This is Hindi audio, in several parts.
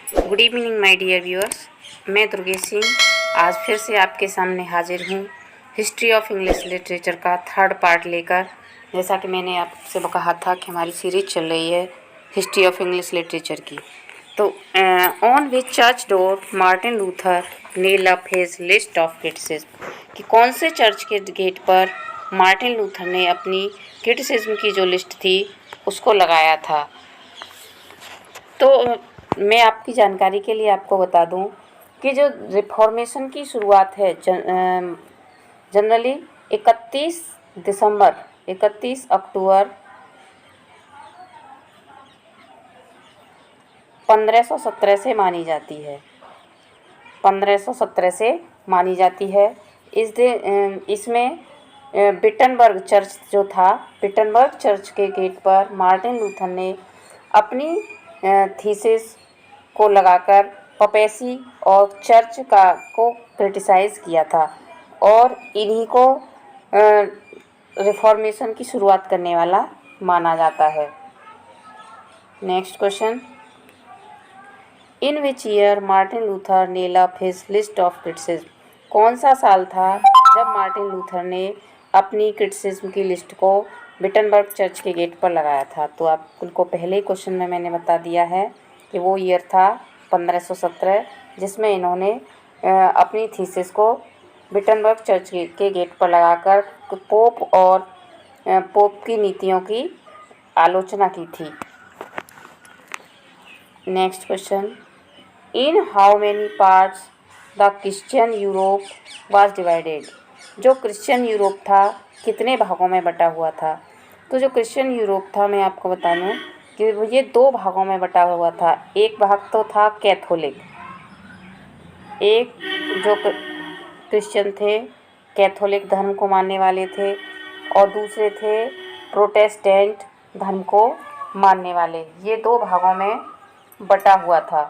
Good evening my dear viewers. मैं दुर्गेश सिंह आज फिर से आपके सामने हाजिर हूँ हिस्ट्री ऑफ इंग्लिश लिटरेचर का थर्ड पार्ट लेकर। जैसा कि मैंने आपसे कहा था कि हमारी सीरीज चल रही है हिस्ट्री ऑफ इंग्लिश लिटरेचर की। तो on which church door Martin Luther nail up his list of criticism, कि कौन से चर्च के गेट पर मार्टिन लूथर ने अपनी क्रिटिसिज्म की जो लिस्ट थी उसको लगाया था। तो मैं आपकी जानकारी के लिए आपको बता दूं कि जो रिफॉर्मेशन की शुरुआत है जनरली 31 अक्टूबर 1517 से मानी जाती है। 1517 से मानी जाती है। इस दिन इसमें विटनबर्ग चर्च जो था, विटनबर्ग चर्च के गेट पर मार्टिन लूथर ने अपनी थीसिस को लगाकर पपेसी और चर्च को क्रिटिसाइज़ किया था और इन्हीं को रिफॉर्मेशन की शुरुआत करने वाला माना जाता है। Next question, in which year Martin Luther nail up his list of criticism, कौन सा साल था जब मार्टिन लूथर ने अपनी क्रिटिसिज्म की लिस्ट को विटनबर्ग चर्च के गेट पर लगाया था। तो आपको पहले ही क्वेश्चन में मैंने बता दिया है कि वो ईयर था 1517, जिसमें इन्होंने अपनी थीसिस को विटनबर्ग चर्च के गेट पर लगाकर पोप और पोप की नीतियों की आलोचना की थी। Next question, in how many parts the Christian Europe was divided, जो क्रिश्चियन यूरोप था कितने भागों में बटा हुआ था। तो जो क्रिश्चियन यूरोप था, मैं आपको बता दूं कि ये 2 भागों में बटा हुआ था। एक भाग तो था कैथोलिक, एक जो क्रिश्चियन थे कैथोलिक धर्म को मानने वाले थे, और दूसरे थे प्रोटेस्टेंट धर्म को मानने वाले। ये 2 भागों में बटा हुआ था।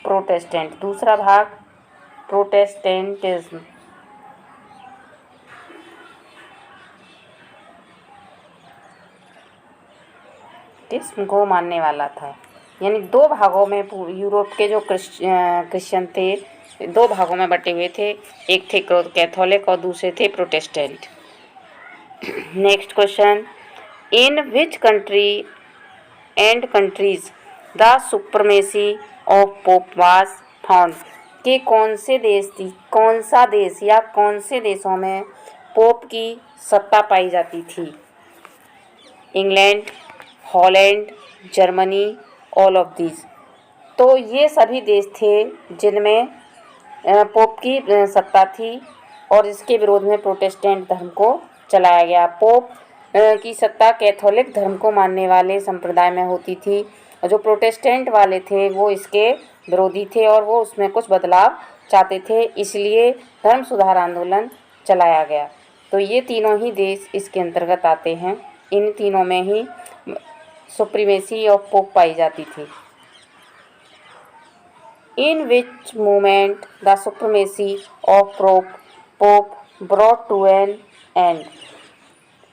प्रोटेस्टेंट, दूसरा भाग प्रोटेस्टेंटिज्म। को मानने वाला था। यानी 2 भागों में यूरोप के जो क्रिश्चियन थे 2 भागों में बटे हुए थे, एक थे कैथोलिक और दूसरे थे Protestant. Next question, in which country and countries the supremacy of pope was found, कि कौन सा देश या कौन से देशों में पोप की सत्ता पाई जाती थी। England, Holland, Germany, all of these. तो ये सभी देश थे जिनमें पोप की सत्ता थी और इसके विरोध में प्रोटेस्टेंट धर्म को चलाया गया। पोप की सत्ता कैथोलिक धर्म को मानने वाले संप्रदाय में होती थी और जो प्रोटेस्टेंट वाले थे वो इसके विरोधी थे और वो उसमें कुछ बदलाव चाहते थे, इसलिए धर्म सुधार आंदोलन चलाया गया। तो ये तीनों ही देश इसके अंतर्गत आते हैं। इन तीनों में ही सुप्रीमेसी ऑफ पोप पाई जाती थी। In which movement the supremacy of pope brought to an end,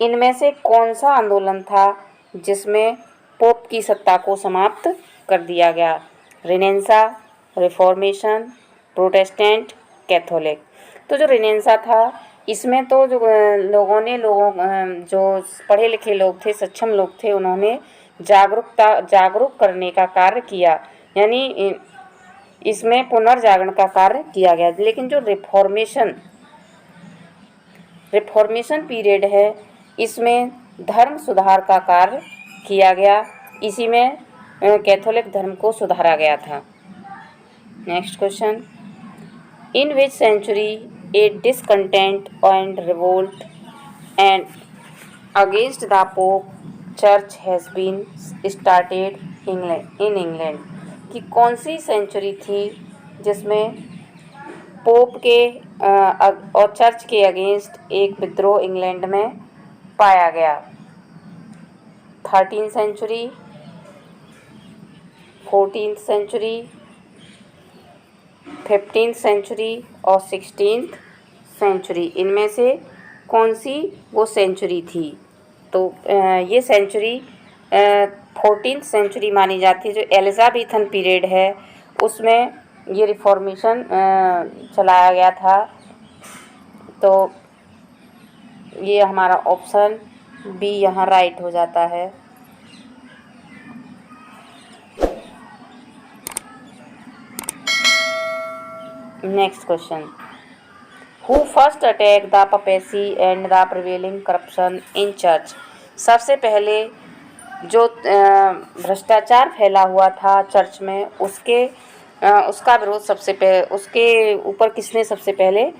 इनमें से कौन सा आंदोलन था जिसमें पोप की सत्ता को समाप्त कर दिया गया। रिनेंसा, रिफॉर्मेशन, प्रोटेस्टेंट, कैथोलिक। तो जो रिनेंसा था इसमें तो जो जो पढ़े लिखे लोग थे, सक्षम लोग थे, उन्होंने जागरूक करने का कार्य किया, यानी इसमें पुनर्जागरण का कार्य किया गया। लेकिन जो रिफॉर्मेशन पीरियड है इसमें धर्म सुधार का कार्य किया गया, इसी में कैथोलिक धर्म को सुधारा गया था। Next question, in which century a discontent and revolt and against the Pope church has been started in England, कि कौन सी सेंचुरी थी जिसमें पोप के और चर्च के अगेंस्ट एक विद्रोह इंग्लैंड में पाया गया। 13th century, 14th century, 15th century और 16th सेंचुरी, इनमें से कौन सी वो सेंचुरी थी। तो ये सेंचुरी 14th सेंचुरी मानी जाती है, जो एलिजाबेथन पीरियड है उसमें ये रिफॉर्मेशन चलाया गया था। तो ये हमारा ऑप्शन बी यहाँ राइट हो जाता है। Next question, who first attack the papacy and the prevailing corruption in church. सबसे पहले जो भ्रष्टाचार फैला हुआ था चर्च में उसका विरोध उसके ऊपर किसने सबसे पहले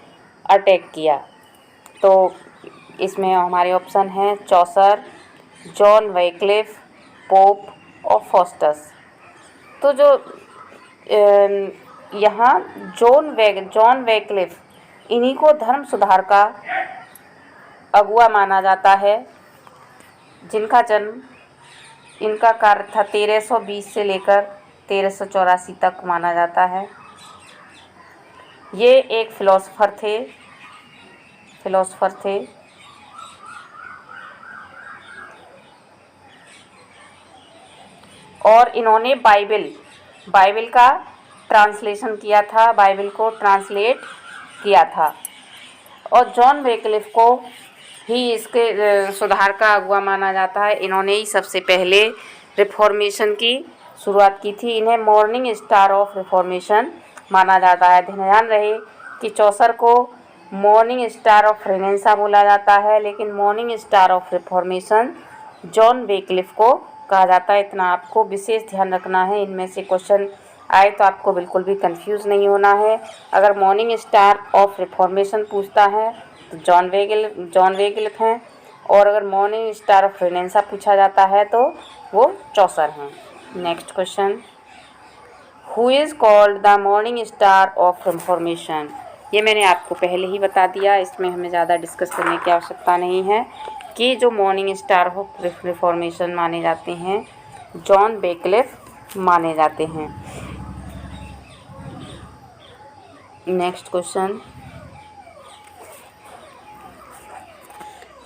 अटैक किया। तो इसमें हमारे ऑप्शन हैं चौसर, जॉन वैक्लिफ, पोप और फॉस्टस। तो जो यहाँ जॉन वैक्लिफ, इन्हीं को धर्म सुधार का अगुआ माना जाता है, जिनका जन्म इनका कार्य था 1320 से लेकर 1384 तक माना जाता है। ये एक फिलोसोफर थे और इन्होंने बाइबल का ट्रांसलेशन किया था, बाइबल को ट्रांसलेट किया था। और जॉन वैक्लिफ को ही इसके सुधार का अगुआ माना जाता है। इन्होंने ही सबसे पहले रिफॉर्मेशन की शुरुआत की थी। इन्हें मॉर्निंग स्टार ऑफ रिफॉर्मेशन माना जाता है। ध्यान रहे कि चौसर को मॉर्निंग स्टार ऑफ रेनेसां बोला जाता है, लेकिन morning star of reformation John Wycliffe को कहा जाता है। इतना आपको विशेष ध्यान रखना है। इनमें से क्वेश्चन आए तो आपको बिल्कुल भी कंफ्यूज नहीं होना है। अगर मॉर्निंग स्टार ऑफ रिफॉर्मेशन पूछता है तो जॉन वैक्लिफ हैं, और अगर मॉर्निंग स्टार ऑफ रेनेसां पूछा जाता है तो वो चौसर हैं। Next question, who is called the morning star of reformation. ये मैंने आपको पहले ही बता दिया, इसमें हमें ज़्यादा डिस्कस करने की आवश्यकता नहीं है कि जो मॉर्निंग स्टार ऑफ रिफॉर्मेशन माने जाते हैं जॉन वैक्लिफ माने जाते हैं। Next question,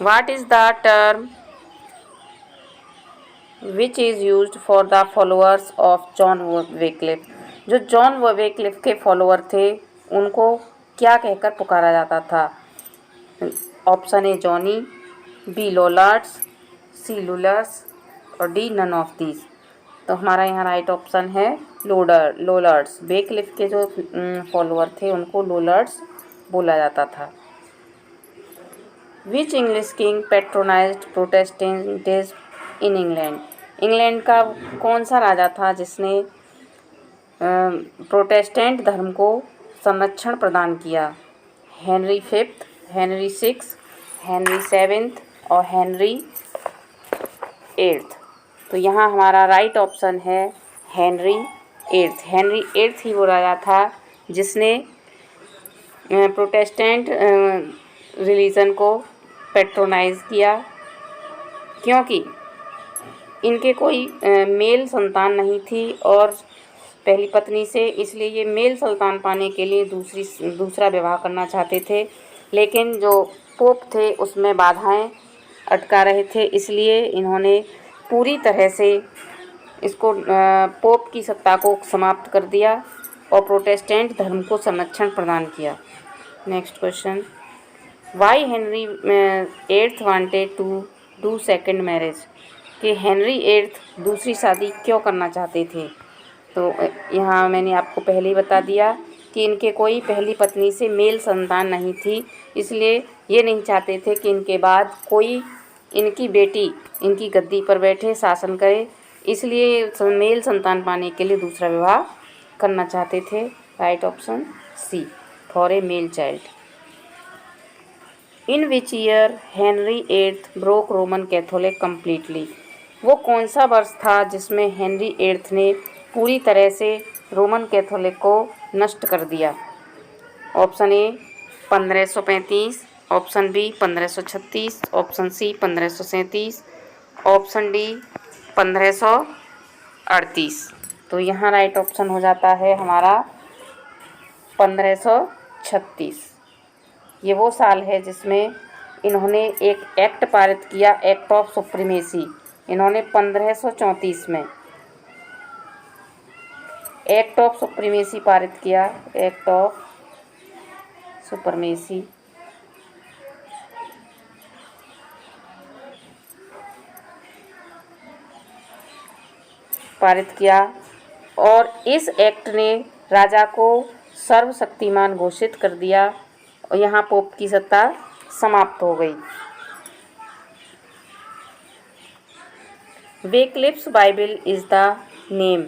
what is the term which is used for the followers of John Wycliffe. जो जॉन वैक्लिफ के फॉलोअर थे उनको क्या कहकर पुकारा जाता था। ऑप्शन ए जॉनी, बी लोलार्ड्स, सी लूलर्स और डी नन ऑफ दीज। तो हमारा यहाँ राइट ऑप्शन है लोलार्ड्स। वैक्लिफ के जो फॉलोअर थे उनको लोलार्ड्स बोला जाता था। Which English king patronized Protestantism in England. England का कौन सा राजा था जिसने प्रोटेस्टेंट धर्म को संरक्षण प्रदान किया। Henry fifth, Henry six, Henry seventh और हेनरी एट्थ। तो यहाँ हमारा राइट ऑप्शन है हेनरी एट्थ। हेनरी एट्थ ही वो राजा था जिसने प्रोटेस्टेंट रिलीजन को पैट्रोनाइज किया, क्योंकि इनके कोई मेल संतान नहीं थी और पहली पत्नी से, इसलिए ये मेल संतान पाने के लिए दूसरा विवाह करना चाहते थे, लेकिन जो पोप थे उसमें बाधाएं अटका रहे थे, इसलिए इन्होंने पूरी तरह से इसको पोप की सत्ता को समाप्त कर दिया और प्रोटेस्टेंट धर्म को संरक्षण प्रदान किया। Next question, why Henry eighth wanted to do second marriage. कि हेनरी एट्थ दूसरी शादी क्यों करना चाहते थे। तो यहाँ मैंने आपको पहले ही बता दिया कि इनके कोई पहली पत्नी से मेल संतान नहीं थी, इसलिए ये नहीं चाहते थे कि इनके बाद कोई इनकी बेटी इनकी गद्दी पर बैठे शासन करे, इसलिए मेल संतान पाने के लिए दूसरा विवाह करना चाहते थे। Right option C, for a male child. In which year Henry eighth broke Roman Catholic completely. वो कौन सा वर्ष था जिसमें हेनरी एट्थ ने पूरी तरह से रोमन कैथोलिक को नष्ट कर दिया। Option A 1535, option B 1536, option C 1537, option D 1538। तो यहाँ राइट ऑप्शन हो जाता है हमारा 1536। ये वो साल है जिसमें इन्होंने एक एक्ट पारित किया, एक्ट ऑफ सुप्रीमेसी, इन्होंने 1534 में एक्ट ऑफ सुप्रीमेसी पारित किया। एक्ट ऑफ सुप्रीमेसी पारित किया और इस एक्ट ने राजा को सर्वशक्तिमान घोषित कर दिया और यहाँ पोप की सत्ता समाप्त हो गई। Wycliffe's Bible is the name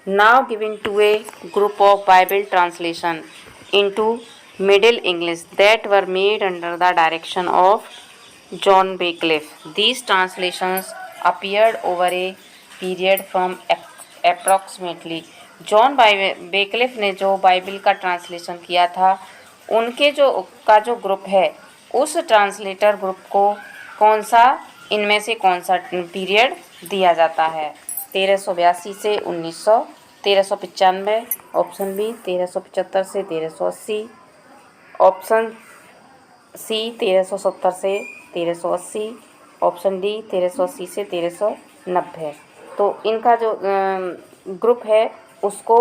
now given to a group of Bible translation into Middle English that were made under the direction of John Wycliffe. These translations appeared over a period from approximately John Wycliffe ने जो बाइबल का ट्रांसलेशन किया था उनके जो ग्रुप है उस ट्रांसलेटर ग्रुप को कौन सा इनमें से कौन सा पीरियड दिया जाता है? 1382 से 1900, 1395 ऑप्शन बी, 1375 से 1380 ऑप्शन सी, 1370 से 1380 ऑप्शन डी, 1380 से 1390। तो इनका जो ग्रुप है उसको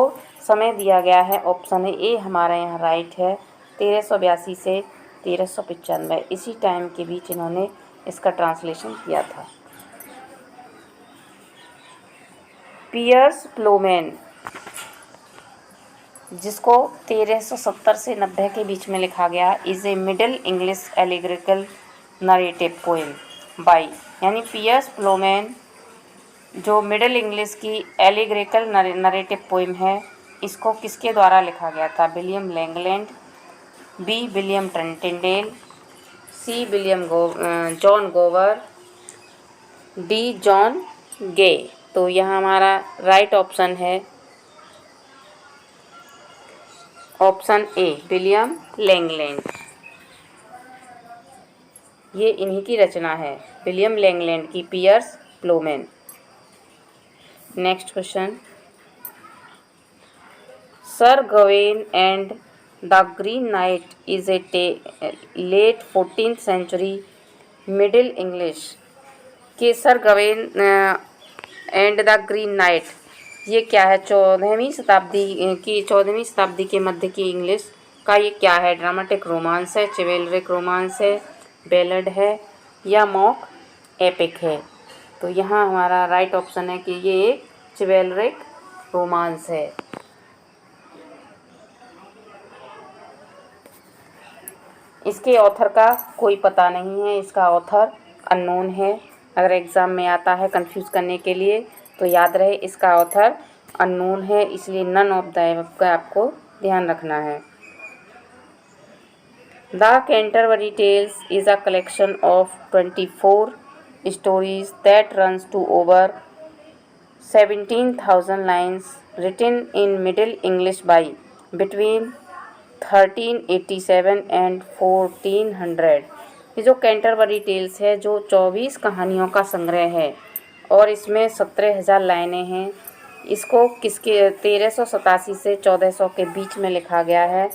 समय दिया गया है ऑप्शन ए हमारा यहाँ राइट है 1382 से 1395। इसी टाइम के बीच इन्होंने इसका ट्रांसलेशन किया था। पियर्स प्लोमैन जिसको 1370 से 90 के बीच में लिखा गया is a Middle English allegorical narrative poem by, यानी पियर्स प्लोमैन जो मिडल इंग्लिश की एलिग्रिकल नरेटिव पोएम है इसको किसके द्वारा लिखा गया था? William Langland, B William Tyndale, C John Gower, D John Gay. तो यहाँ हमारा राइट ऑप्शन है ऑप्शन ए विलियम लैंगलैंड। ये इन्हीं की रचना है, विलियम लैंगलैंड की Piers Plowman. Next question, Sir Gawain and the Green Knight is a late 14th century Middle English के Sir Gawain and the Green Knight ये क्या है? 14वीं शताब्दी के मध्य की इंग्लिश का ये क्या है? ड्रामेटिक रोमांस है, चिवेलरिक रोमांस है, बैलड है या मॉक एपिक है? तो यहाँ हमारा राइट ऑप्शन है कि ये एक चिवेलरिक रोमांस है। इसके ऑथर का कोई पता नहीं है, इसका ऑथर अननोन है। अगर एग्ज़ाम में आता है कंफ्यूज करने के लिए तो याद रहे इसका ऑथर अननोन है, इसलिए नन ऑफ द एबव का आपको ध्यान रखना है। The Canterbury Tales is a collection of 24 stories that runs to over 17,000 lines written in Middle English by between 1387 and 1400। ये जो कैंटरबरी टेल्स है जो 24 कहानियों का संग्रह है और इसमें 17,000 लाइनें हैं। इसको किसके 1387 से 1400 के बीच में लिखा गया है।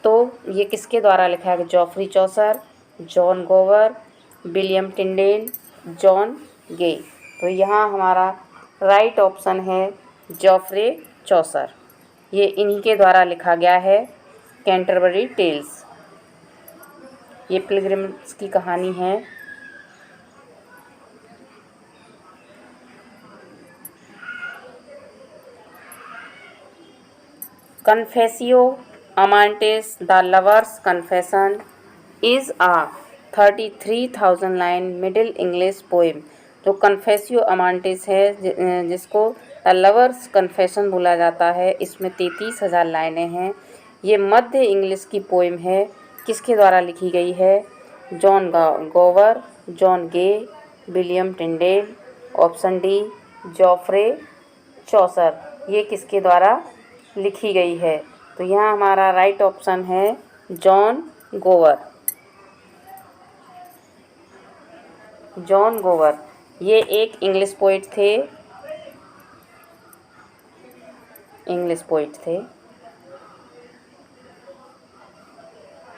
तो ये किसके द्वारा लिखा गया? जॉफ्री चौसर, जॉन गोवर, विलियम टिंडेल, जॉन गे। तो यहाँ हमारा राइट ऑप्शन है जॉफ्रे चौसर। ये इन्हीं के द्वारा लिखा गया है कैंटरबरी टेल्स। ये पिलग्रिम्स की कहानी है। Confessio Amantis the lovers confession is a 33,000 line Middle English poem. जो कन्फेसियो अमांटिस है जिसको द लवर्स कन्फेशन बोला जाता है, इसमें 33,000 लाइनें हैं। ये मध्य इंग्लिश की पोएम है। किसके द्वारा लिखी गई है? John Gower, John Gay, William Tyndale, option D Geoffrey Chaucer. ये किसके द्वारा लिखी गई है? तो यहाँ हमारा राइट ऑप्शन है जॉन गोवर। जॉन गोवर ये एक इंग्लिश पोइट थे।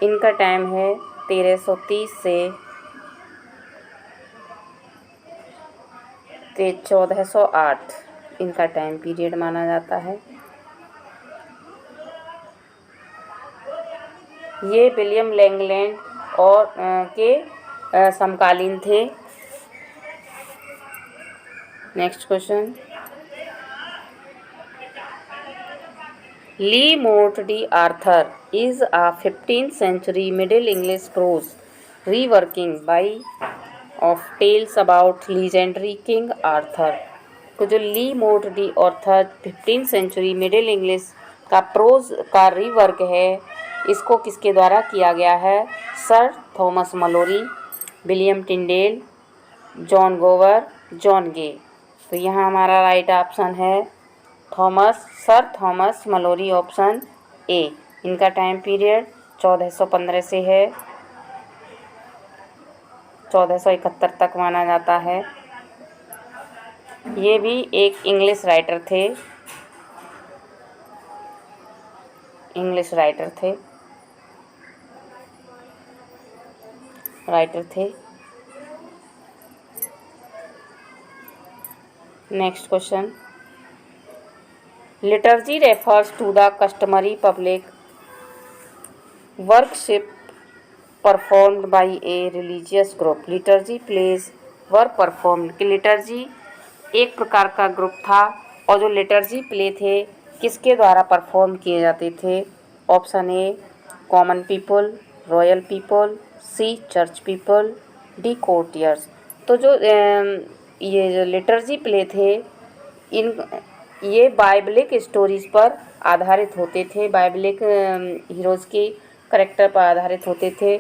इनका टाइम है 1330 से 1408 इनका टाइम पीरियड माना जाता है। ये विलियम लैंगलैंड और के समकालीन थे। Next question, Le Morte d' Arthur is a 15th century Middle English prose reworking of tales about legendary King Arthur। तो जो Le Morte d' Arthur 15th century Middle English का प्रोज का रीवर्क है, इसको किसके द्वारा किया गया है? Sir Thomas Malory, William Tyndale, John Gower, John Gay. तो यहाँ हमारा राइट ऑप्शन है Sir Thomas Malory, option A. इनका टाइम पीरियड 1415 से है 1471 तक माना जाता है। ये भी एक इंग्लिश राइटर थे। Next question, liturgy refers to the customary public worship performed by a religious group. Liturgy plays were performed, कि लिटर्जी एक प्रकार का ग्रुप था और जो लिटर्जी प्ले थे किसके द्वारा परफॉर्म किए जाते थे? Option A common people, royal people, C church people, D courtiers. तो जो ये जो लिटर्जी प्ले थे ये बाइबलिक स्टोरीज पर आधारित होते थे, बाइबलिक हीरोज़ की करेक्टर पर आधारित होते थे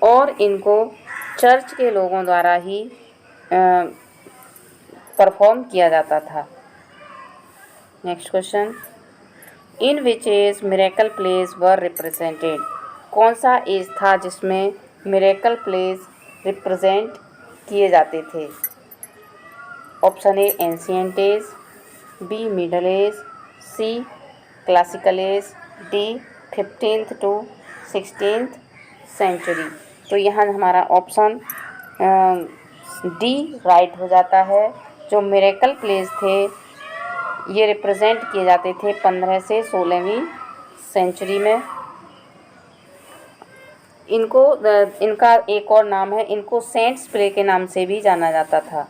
और इनको चर्च के लोगों द्वारा ही परफॉर्म किया जाता था। Next question, in which as miracle pledge were represented. कौन सा एज था जिसमें मिरेकल प्लेज रिप्रेजेंट किए जाते थे? Option A ancient age, B middle age, C classical age, D 15th to 16th century. तो यहाँ हमारा ऑप्शन डी राइट हो जाता है। जो मिरेकल प्लेज थे ये रिप्रेजेंट किए जाते थे 15 से 16वीं सेंचुरी में। इनका एक और नाम है, इनको सेंट्स प्ले के नाम से भी जाना जाता था।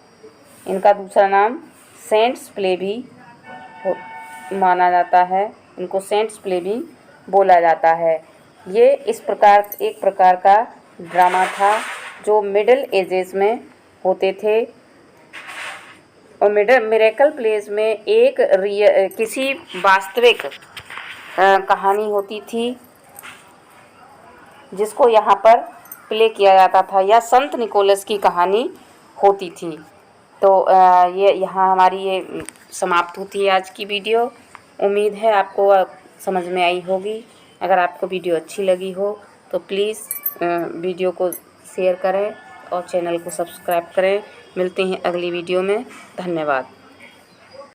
इनका दूसरा नाम सेंट्स प्ले भी माना जाता है, इनको सेंट्स प्ले भी बोला जाता है। ये एक प्रकार का ड्रामा था जो मिडिल एजेस में होते थे और मिरेकल प्लेज में किसी वास्तविक कहानी होती थी जिसको यहाँ पर प्ले किया जाता था, या संत निकोलस की कहानी होती थी। तो ये यहाँ हमारी ये समाप्त होती है आज की वीडियो। उम्मीद है आपको समझ में आई होगी। अगर आपको वीडियो अच्छी लगी हो तो प्लीज़ वीडियो को शेयर करें और चैनल को सब्सक्राइब करें। मिलते हैं अगली वीडियो में। धन्यवाद।